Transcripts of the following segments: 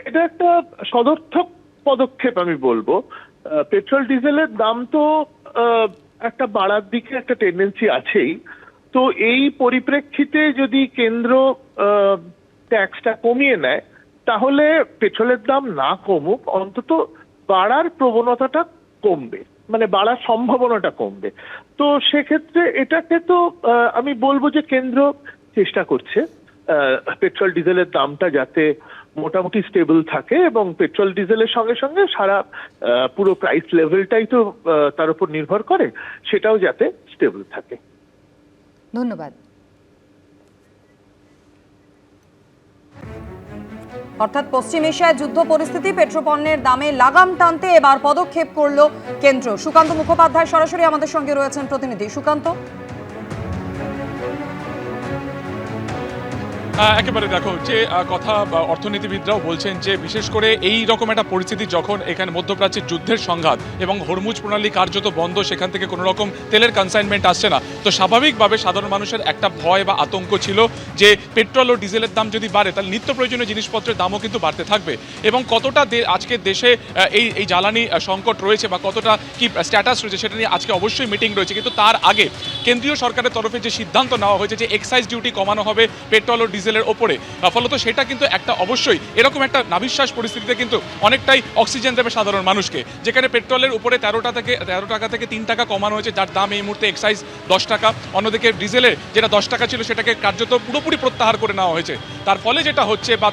এটা একটা সদর্থক পদক্ষেপ আমি বলবো। পেট্রোল ডিজেলের দাম তো একটা বাড়ার দিকে একটা টেন্ডেন্সি আছেই। তো এই পরিপ্রেক্ষিতে যদি কেন্দ্র ট্যাক্সটা কমিয়ে নেয়, তাহলে পেট্রোলের দাম না কমুক, অন্তত বাড়ার প্রবণতাটা কমবে, মানে বাড়ার সম্ভাবনাটা কমবে। তো সেক্ষেত্রে এটাকে তো আমি বলবো যে কেন্দ্র চেষ্টা করছে পেট্রোল ডিজেলের দামটা যাতে মোটামুটি স্টেবল থাকে, এবং পেট্রোল ডিজেলের সঙ্গে সঙ্গে সারা পুরো প্রাইস লেভেলটাই তো তার উপর নির্ভর করে, সেটাও যাতে স্টেবল থাকে। ধন্যবাদ। অর্থাৎ পশ্চিম এশিয়ায় যুদ্ধ পরিস্থিতি, পেট্রোপণ্যের দামে লাগাম টানতে এবার পদক্ষেপ করলো কেন্দ্র। সুকান্ত মুখোপাধ্যায় সরাসরি আমাদের সঙ্গে রয়েছেন প্রতিনিধি। সুকান্ত, একেবারে দেখো যে কথা অর্থনীতিবিদরাও বলছেন যে বিশেষ করে এই রকম একটা পরিস্থিতি যখন এখানে মধ্যপ্রাচ্যের যুদ্ধের সংঘাত এবং হরমুজ প্রণালী কার্যত বন্ধ, সেখান থেকে কোনো রকম তেলের কনসাইনমেন্ট আসছে না, তো স্বাভাবিকভাবে সাধারণ মানুষের একটা ভয় বা আতঙ্ক ছিল যে পেট্রোল ও ডিজেলের দাম যদি বাড়ে তাহলে নিত্য প্রয়োজনীয় জিনিসপত্রের দামও কিন্তু বাড়তে থাকবে। এবং কতটা আজকে দেশে এই জ্বালানি সংকট রয়েছে বা কতটা কি স্ট্যাটাস রয়েছে সেটা নিয়ে আজকে অবশ্যই মিটিং রয়েছে। কিন্তু তার আগে কেন্দ্রীয় সরকারের তরফে যে সিদ্ধান্ত নেওয়া হয়েছে যে এক্সাইজ ডিউটি কমানো হবে পেট্রোল ও ডিজেলের ওপরে, ফলত সেটা কিন্তু একটা অবশ্যই এরকম একটা নাভিশ্বাস পরিস্থিতিতে কিন্তু অনেকটাই অক্সিজেন দেবে সাধারণ মানুষকে। যেখানে পেট্রোলের উপরে 13 টাকা থেকে 3 টাকা কমানো হয়েছে, যার দাম এই মুহূর্তে এক্সাইজ 10 টাকা। অন্যদিকে ডিজেলের যেটা 10 টাকা ছিল সেটাকে কার্যত পুরোপুরি প্রত্যাহার করে নেওয়া হয়েছে। তার ফলে যেটা হচ্ছে বা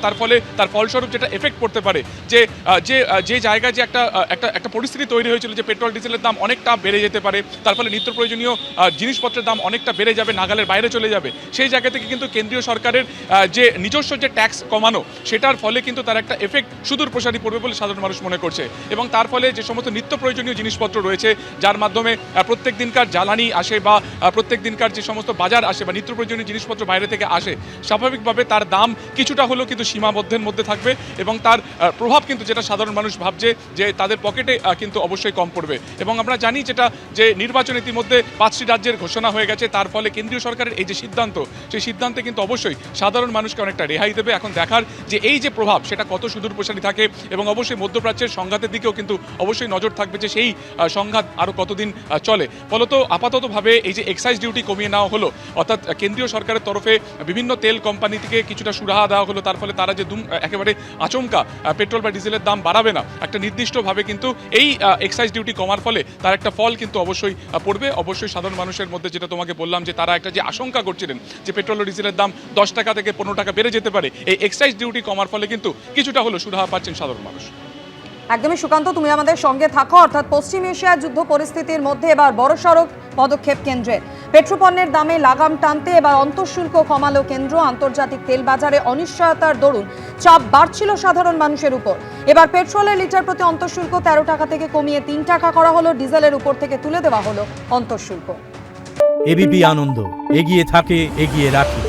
তার ফলস্বরূপ যেটা এফেক্ট পড়তে পারে যে যে জায়গায় যে একটা পরিস্থিতি তৈরি হয়েছিল যে পেট্রোল ডিজেলের দাম অনেকটা বেড়ে যেতে পারে, তার ফলে নিত্য প্রয়োজনীয় জিনিসপত্রের দাম অনেকটা বেড়ে যাবে, নাগালের বাইরে চলে যাবে। সেই জায়গা থেকে কিন্তু কেন্দ্রীয় সরকারের যে নিজস্ব যে ট্যাক্স কমানো, সেটার ফলে কিন্তু তার একটা এফেক্ট সুদূর প্রসারী পড়বে বলে সাধারণ মানুষ মনে করছে। এবং তার ফলে যে সমস্ত নিত্য প্রয়োজনীয় জিনিসপত্র রয়েছে, যার মাধ্যমে প্রত্যেক দিনকার জ্বালানি আসে বা প্রত্যেক দিনকার যে সমস্ত বাজার আসে বা নিত্য প্রয়োজনীয় জিনিসপত্র বাইরে থেকে আসে, স্বাভাবিকভাবে তার দাম কিছুটা হলেও কিন্তু সীমাবদ্ধের মধ্যে থাকবে এবং তার প্রভাব কিন্তু যেটা সাধারণ মানুষ ভাবছে যে তাদের পকেটে কিন্তু অবশ্যই কম পড়বে। এবং আমরা জানি যেটা যে নির্বাচন ইতিমধ্যে 5টি রাজ্যের ঘোষণা হয়ে গেছে, তার ফলে কেন্দ্রীয় সরকারের এই যে সিদ্ধান্ত, সেই সিদ্ধান্তে কিন্তু অবশ্যই সাধারণ মানুষকে অনেকটা রেহাই দেবে। এখন দেখার যে এই যে প্রভাব সেটা কত সুদূর প্রসারী থাকে, এবং অবশ্যই মধ্যপ্রাচ্যের সংঘাতের দিকেও কিন্তু অবশ্যই নজর থাকবে যে সেই সংঘাত আরও কতদিন চলে। ফলত আপাততভাবে এই যে এক্সাইজ ডিউটি কমিয়ে নেওয়া হলো, অর্থাৎ কেন্দ্রীয় সরকারের তরফে বিভিন্ন তেল কোম্পানি থেকে কিছুটা সুরাহা দেওয়া হলো, তার ফলে তারা যে একেবারে আচমকা পেট্রোল বা ডিজেলের দাম বাড়াবে না, একটা নির্দিষ্টভাবে কিন্তু এই এক্সাইজ ডিউটি কমার ফলে তার একটা ফল কিন্তু অবশ্যই পড়বে। অবশ্যই সাধারণ মানুষের মধ্যে যেটা তোমাকে বললাম যে তারা একটা যে আশঙ্কা করছিলেন যে পেট্রোল ও ডিজেলের দাম 10 টাকা থেকে 15 টাকা বেড়ে যেতে পারে, এই এক্সাইজ ডিউটি কমার ফলে কিন্তু কিছুটা হলো সুরাহা পাচ্ছেন সাধারণ মানুষ। একদমই সুকান্ত, তুমি আমাদের সঙ্গে থাকো। অর্থাৎ পশ্চিম এশিয়ার যুদ্ধ পরিস্থিতির মধ্যে এবার বড়সড় পদক্ষেপ কেন্দ্রের। পেট্রোপণ্যের দামে লাগাম টানতে এবার অন্তঃশুল্ক কমালো কেন্দ্র। আন্তর্জাতিক তেল বাজারে অনিশ্চয়তার দরুন চাপ বাড়ছিল সাধারণ মানুষের উপর। এবার পেট্রোলের লিটার প্রতি অন্তঃশুল্ক 13 টাকা থেকে কমিয়ে 3 টাকা করা হলো, ডিজেলের উপর থেকে তুলে দেওয়া হলো অন্তঃশুল্ক। এবিপি আনন্দ, এগিয়ে থাকে, এগিয়ে রাখে।